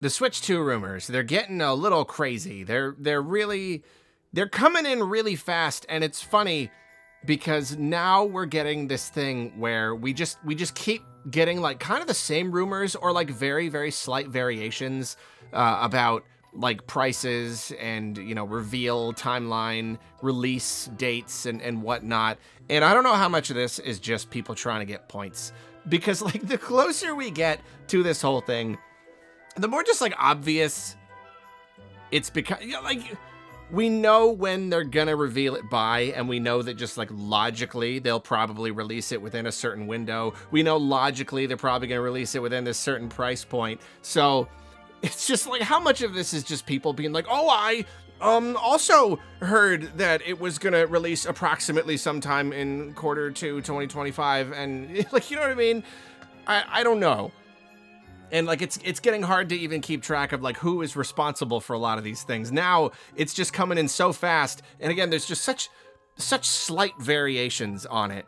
the Switch 2 rumors, they're getting a little crazy. They're coming in really fast, and it's funny because now we're getting this thing where we just keep getting like kind of the same rumors or like very very slight variations about like prices and reveal timeline, release dates and whatnot. And I don't know how much of this is just people trying to get points, because like the closer we get to this whole thing, the more just like obvious it's become. Like, we know when they're gonna reveal it by, and we know that just like logically they'll probably release it within a certain window. We know logically they're probably gonna release it within this certain price point. So it's just like, how much of this is just people being like, oh, I also heard that it was gonna release approximately sometime in Q2 2025, and like, you know what I mean? I don't know. And like it's getting hard to even keep track of like who is responsible for a lot of these things. Now it's just coming in so fast, and again, there's just such slight variations on it.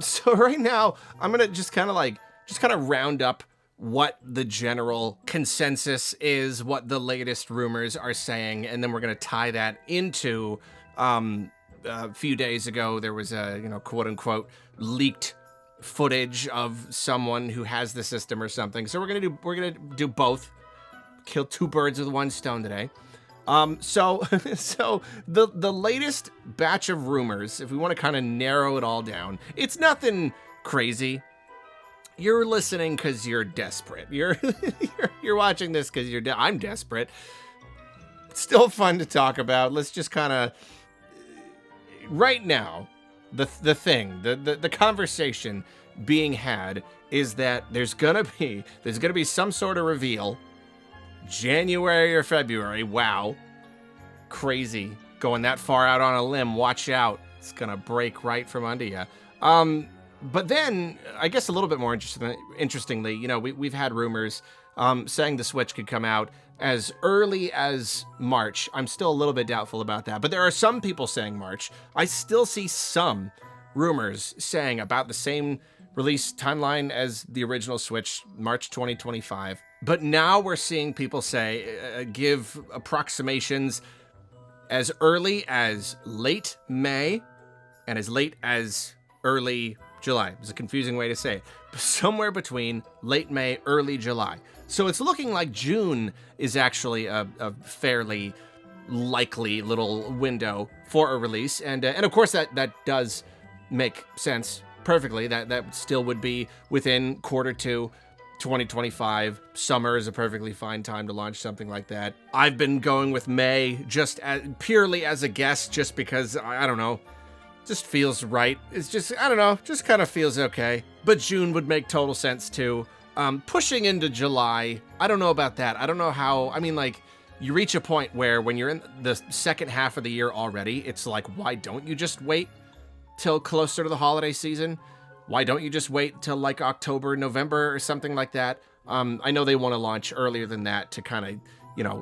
So right now I'm gonna just kind of round up what the general consensus is, what the latest rumors are saying, and then we're gonna tie that into a few days ago there was a quote unquote leaked footage of someone who has the system or something. So we're gonna do both. Kill two birds with one stone today. So the latest batch of rumors, if we want to kind of narrow it all down, it's nothing crazy. You're listening because you're desperate. You're you're watching this because I'm desperate. It's still fun to talk about. Let's just kind of right now. The conversation being had is that there's gonna be some sort of reveal, January or February. Wow, crazy, going that far out on a limb. Watch out, it's gonna break right from under you. But then I guess a little bit more interestingly, we've had rumors saying the Switch could come out as early as March. I'm still a little bit doubtful about that, but there are some people saying March. I still see some rumors saying about the same release timeline as the original Switch, March 2025. But now we're seeing people say, give approximations as early as late May and as late as early July. It's a confusing way to say it. Somewhere between late May, early July. So it's looking like June is actually a fairly likely little window for a release. And of course that does make sense perfectly. That still would be within Q2 2025. Summer is a perfectly fine time to launch something like that. I've been going with May purely as a guess, just because, I don't know, just feels right. It's just, I don't know, just kind of feels okay. But June would make total sense too. Pushing into July, I don't know about that. I don't know how, I mean, like, you reach a point where when you're in the second half of the year already, it's like, why don't you just wait till closer to the holiday season? Why don't you just wait till like October, November or something like that? I know they want to launch earlier than that to kind of,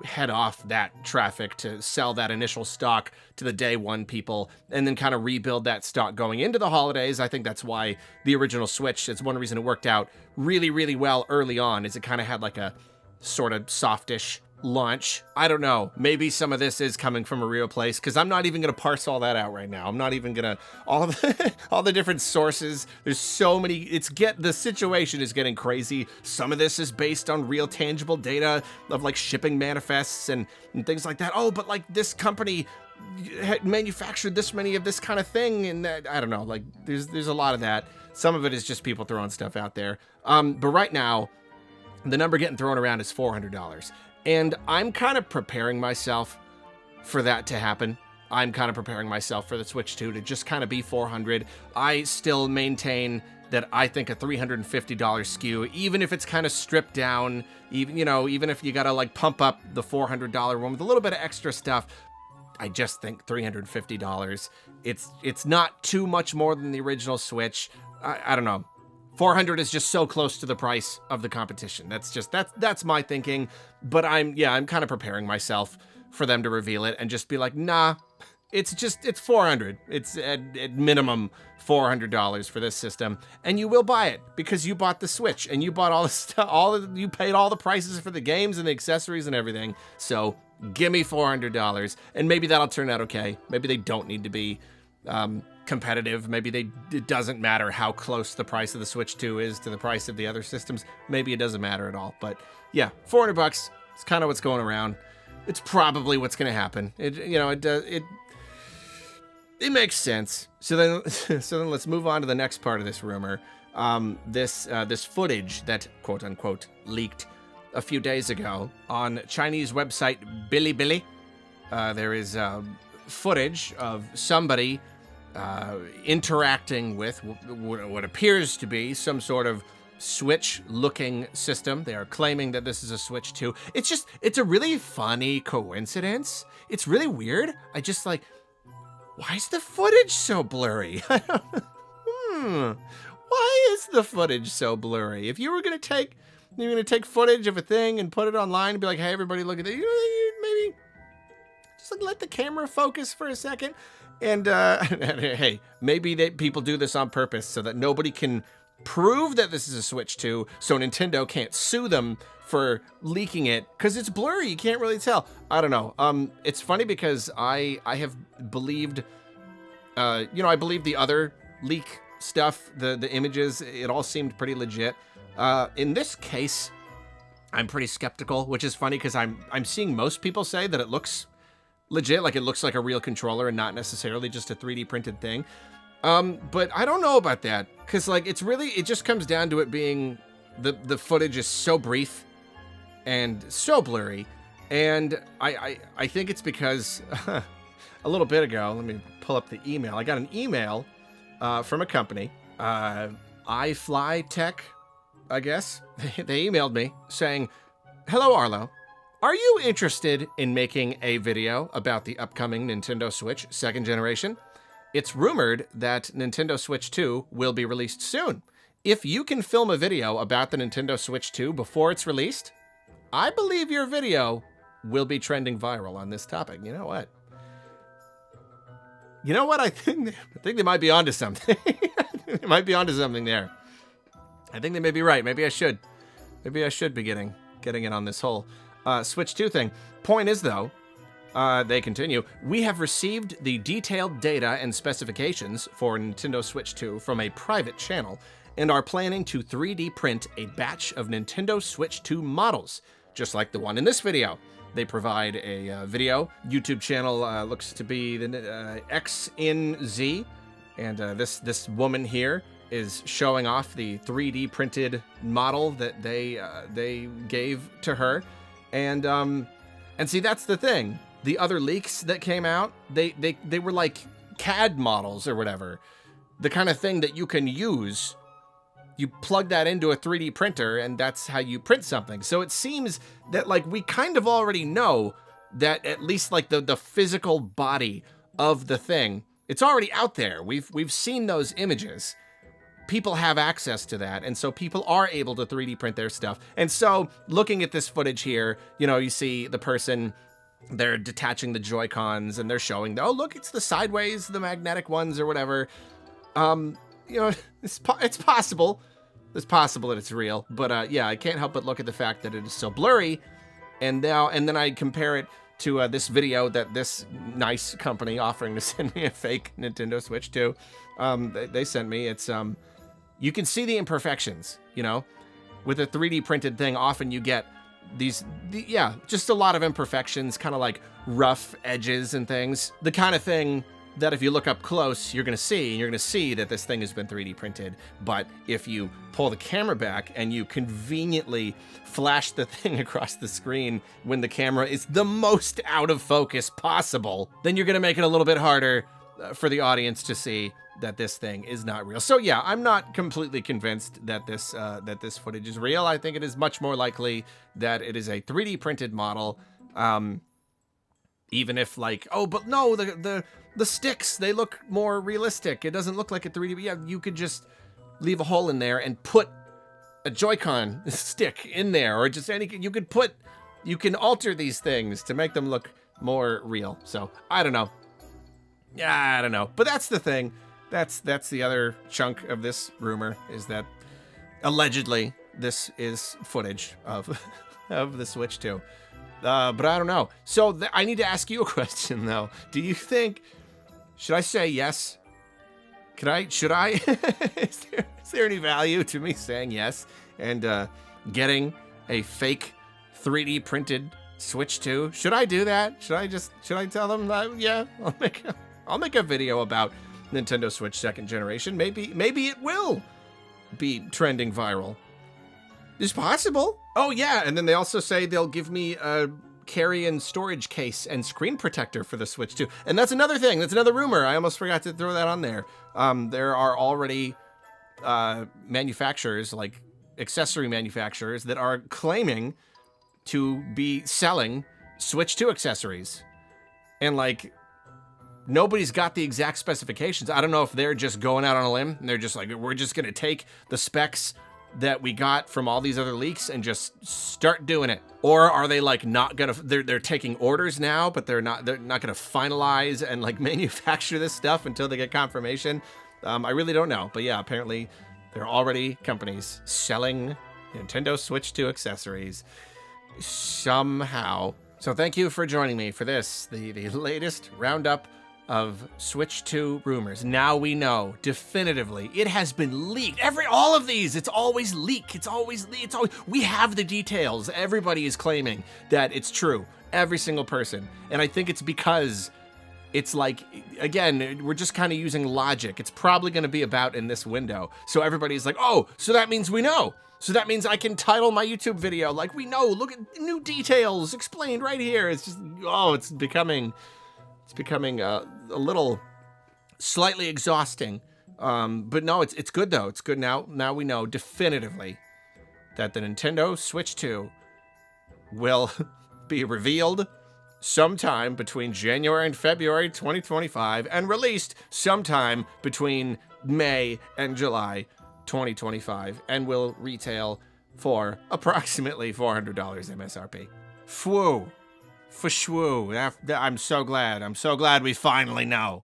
head off that traffic, to sell that initial stock to the day one people, and then kind of rebuild that stock going into the holidays. I think that's why the original Switch, it's one reason it worked out really, really well early on, is it kind of had like a sort of softish launch. I don't know. Maybe some of this is coming from a real place, because I'm not even going to parse all that out right now. I'm not even going to, all the different sources. There's so many, the situation is getting crazy. Some of this is based on real tangible data of like shipping manifests and things like that. Oh, but like this company had manufactured this many of this kind of thing. And that, I don't know, like there's a lot of that. Some of it is just people throwing stuff out there. But right now, the number getting thrown around is $400. And I'm kind of preparing myself for that to happen. I'm kind of preparing myself for the Switch 2 to just kind of be $400. I still maintain that I think a $350 SKU, even if it's kind of stripped down, even if you got to like pump up the $400 one with a little bit of extra stuff, I just think $350. It's not too much more than the original Switch. I don't know. 400 is just so close to the price of the competition. That's my thinking. But I'm kind of preparing myself for them to reveal it and just be like, nah, It's 400. It's at minimum $400 for this system, and you will buy it because you bought the Switch and you bought all the stuff. You paid all the prices for the games and the accessories and everything. So give me $400, and maybe that'll turn out okay. Maybe they don't need to be competitive. Maybe it doesn't matter how close the price of the Switch 2 is to the price of the other systems. Maybe it doesn't matter at all. But yeah, $400. It's kind of what's going around. It's probably what's going to happen. It makes sense. So then let's move on to the next part of this rumor. This footage that quote unquote leaked a few days ago on Chinese website Bilibili. There is footage of somebody interacting with what appears to be some sort of Switch-looking system. They are claiming that this is a Switch 2. It's a really funny coincidence. It's really weird. Why is the footage so blurry? Why is the footage so blurry? If you were gonna take footage of a thing and put it online and be like, hey, everybody, look at it. Maybe just let the camera focus for a second. And hey, maybe people do this on purpose so that nobody can prove that this is a Switch 2, so Nintendo can't sue them for leaking it because it's blurry. You can't really tell. I don't know. It's funny because I have believed, I believe the other leak stuff, the images, it all seemed pretty legit. In this case, I'm pretty skeptical, which is funny because I'm seeing most people say that it looks legit, like it looks like a real controller and not necessarily just a 3D printed thing. But I don't know about that, because it just comes down to it being the footage is so brief and so blurry, and I think it's because a little bit ago, let me pull up the email. I got an email from a company, iFly Tech, I guess. They emailed me saying, "Hello, Arlo. Are you interested in making a video about the upcoming Nintendo Switch 2nd generation? It's rumored that Nintendo Switch 2 will be released soon. If you can film a video about the Nintendo Switch 2 before it's released, I believe your video will be trending viral on this topic." You know what? I think they might be onto something. They might be onto something there. I think they may be right. Maybe I should be getting in on this whole Switch 2 thing. Point is, though, they continue, "We have received the detailed data and specifications for Nintendo Switch 2 from a private channel and are planning to 3D print a batch of Nintendo Switch 2 models, just like the one in this video." They provide a video. YouTube channel looks to be the XNZ, and this woman here is showing off the 3D printed model that they gave to her, and see, that's the thing. The other leaks that came out, they were like CAD models or whatever. The kind of thing that you can use. You plug that into a 3D printer and that's how you print something. So it seems that we kind of already know that at least the physical body of the thing, it's already out there. We've seen those images. People have access to that, and so people are able to 3D print their stuff. And so looking at this footage here, you see the person, they're detaching the Joy-Cons and they're showing, oh, look, it's the sideways, the magnetic ones or whatever. It's possible. It's possible that it's real, but yeah, I can't help but look at the fact that it is so blurry, and then I compare it to this video that this nice company offering to send me a fake Nintendo Switch 2, they sent me. It's you can see the imperfections, with a 3D printed thing. Often you get just a lot of imperfections, kind of like rough edges and things. The kind of thing that if you look up close, you're going to see that this thing has been 3D printed. But if you pull the camera back and you conveniently flash the thing across the screen when the camera is the most out of focus possible, then you're going to make it a little bit harder for the audience to see that this thing is not real. So yeah, I'm not completely convinced that this footage is real. I think it is much more likely that it is a 3D printed model. Even if but no, the sticks, they look more realistic. It doesn't look like a 3D, but yeah, you could just leave a hole in there and put a Joy-Con stick in there, or just you can alter these things to make them look more real. So I don't know. Yeah, I don't know. But that's the thing. That's the other chunk of this rumor, is that allegedly this is footage of of the Switch 2. But I don't know. So I need to ask you a question though. Do you think, should I say yes? Should I? is there any value to me saying yes and getting a fake 3D printed Switch 2? Should I do that? Should I tell them that, yeah, I'll make a video about Nintendo Switch 2nd generation. Maybe it will be trending viral. It's possible. Oh yeah, and then they also say they'll give me a carry-in storage case and screen protector for the Switch 2. And that's another thing. That's another rumor. I almost forgot to throw that on there. There are already manufacturers, like accessory manufacturers, that are claiming to be selling Switch 2 accessories. And like, nobody's got the exact specifications. I don't know if they're just going out on a limb and they're just like, we're just going to take the specs that we got from all these other leaks and just start doing it. Or are they like not gonna, they're taking orders now, but they're not gonna finalize and like manufacture this stuff until they get confirmation. I really don't know. But yeah, apparently there are already companies selling Nintendo Switch 2 accessories somehow. So thank you for joining me for this, the latest roundup of Switch 2 rumors. Now we know definitively it has been leaked. All of these, it's always leak. We have the details. Everybody is claiming that it's true. Every single person. And I think it's because it's like, again, we're just kind of using logic. It's probably going to be about in this window. So everybody's like, oh, so that means we know. So that means I can title my YouTube video like, we know, look at new details explained right here. It's just, oh, it's becoming a little slightly exhausting. But no, it's good though. It's good now. Now we know definitively that the Nintendo Switch 2 will be revealed sometime between January and February 2025 and released sometime between May and July 2025 and will retail for approximately $400 MSRP. Phwoo. For shwoo. I'm so glad. I'm so glad we finally know.